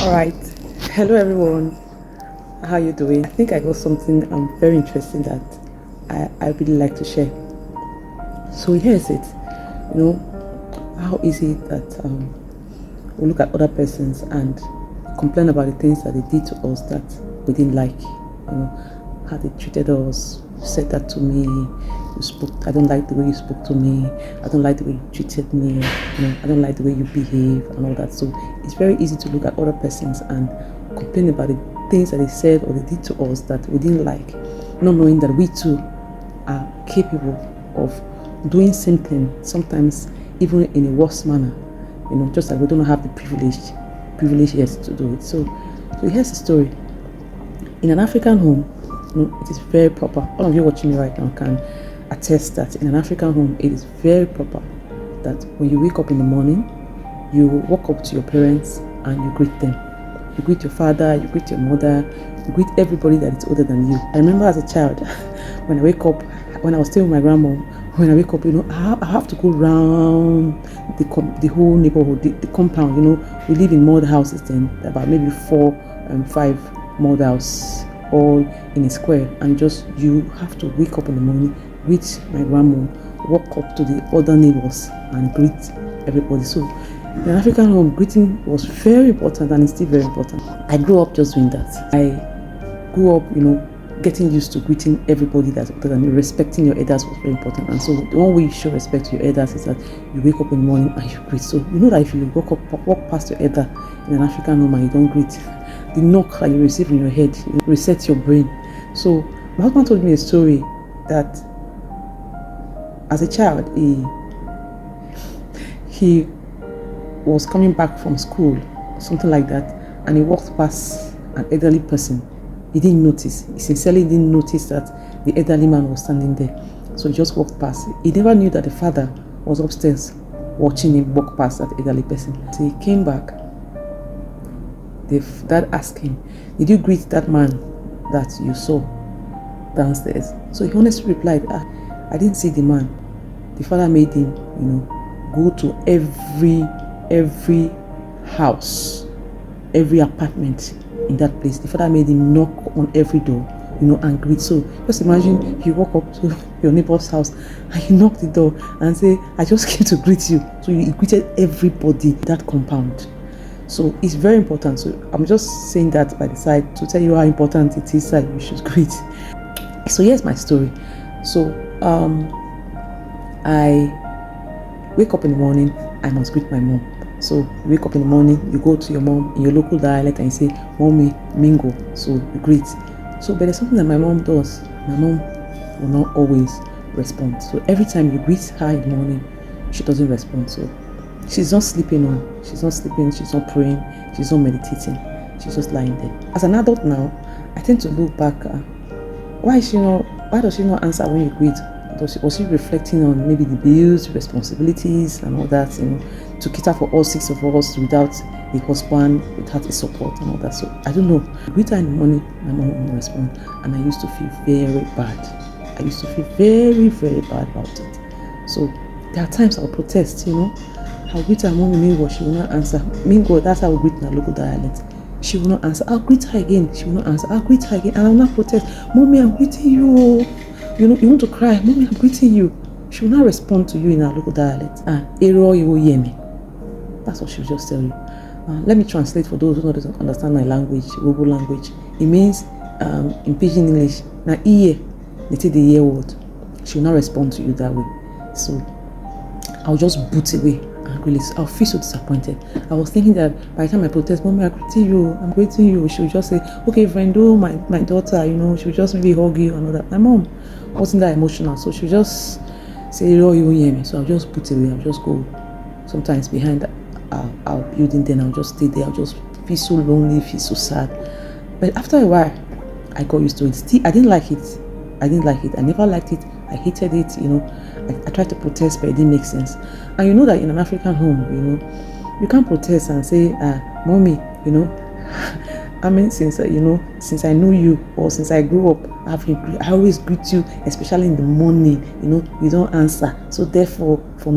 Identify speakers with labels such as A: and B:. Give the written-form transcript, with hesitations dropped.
A: All right. Hello, everyone. How you doing? I think I got something very interesting that I really like to share. So here's it. You know, how easy that we look at other persons and complain about the things that they did to us that we didn't like. You know, how they treated us. You said that to me. You spoke. I don't like the way you spoke to me. I don't like the way you treated me. I don't like the way you behave and all that. So it's very easy to look at other persons and complain about the things that they said or they did to us that we didn't like, not knowing that we too are capable of doing something, sometimes even in a worse manner. Just like we don't have the privilege yet to do it. So here's the story. In an African home, it is very proper. All of you watching me right now can attest that in an African home, it is very proper that when you wake up in the morning, you walk up to your parents and you greet them. You greet your father, you greet your mother, you greet everybody that is older than you. I remember as a child, when I wake up, when I was staying with my grandma, when I wake up, I have to go around the whole neighborhood, the compound. We live in mud houses then, about maybe 4 and 5 mud houses, all in a square, and just you have to wake up in the morning, greet my grandma, walk up to the other neighbors and greet everybody. So in an African home, greeting was very important and it's still very important. I grew up just doing that. I grew up, getting used to greeting everybody that's older than me. Respecting your elders was very important. And so the one way you show respect to your elders is that you wake up in the morning and you greet. So you know that if you walk past your elder in an African home and you don't greet, the knock that you receive in your head resets your brain. So my husband told me a story that as a child, he was coming back from school, something like that, and he walked past an elderly person. He didn't notice. He sincerely didn't notice that the elderly man was standing there. So he just walked past. He never knew that the father was upstairs watching him walk past that elderly person. So he came back. The dad asked him, "Did you greet that man that you saw downstairs?" So he honestly replied, "I didn't see the man." The father made him, go to every house, every apartment in that place. The father made him knock on every door, and greet. So just imagine you walk up to your neighbor's house and you knock the door and say, "I just came to greet you." So you greeted everybody in that compound. So it's very important. So I'm just saying that by the side to tell you how important it is that you should greet. So here's my story. So I wake up in the morning, I must greet my mom. So you wake up in the morning, you go to your mom in your local dialect and you say, "Mommy, mingo." So you greet. So but there's something that my mom does. My mom will not always respond. So every time you greet her in the morning, she doesn't respond. So she's not sleeping she's not praying, she's not meditating, she's just lying there. As an adult now, I tend to look back, why does she not answer when you greet? Was she reflecting on maybe the bills, responsibilities and all that, to cater for all 6 of us without a husband, without a support and all that? So I don't know. Greet her in the morning, my mom won't respond, and I used to feel very bad. I used to feel very, very bad about it. So there are times I'll protest, I'll greet her, "Mommy, Mingo," she will not answer. Mingo, that's how we greet in our local dialect. She will not answer. I'll greet her again, she will not answer. I'll greet her again, and I'll not protest. "Mommy, I'm greeting you." You want to cry. "Mommy, I'm greeting you." She will not respond to you in our local dialect. Ero you hear me. That's what she will just tell you. Let me translate for those who don't understand my language, Igbo language. It means, in pidgin English, na iye, they take the year word. She will not respond to you that way. So I'll just boot away and release. I'll feel so disappointed. I was thinking that by the time I protest, "Mommy, I'm greeting you," she would just say, "Okay, friend, my daughter," she would just maybe hug you and all that. My mom wasn't that emotional, so she would just say, "Oh, you won't hear me." So I'll just put away. I'll just go sometimes behind our building, then I'll just stay there. I'll just feel so lonely, feel so sad. But after a while, I got used to it. Still, I didn't like it. I never liked it. I hated it. I tried to protest, but it didn't make sense. And you know that in an African home, you can't protest and say, "Mommy, I mean, since I know you, or since I grew up, I always greet you, especially in the morning. You don't answer. So therefore, from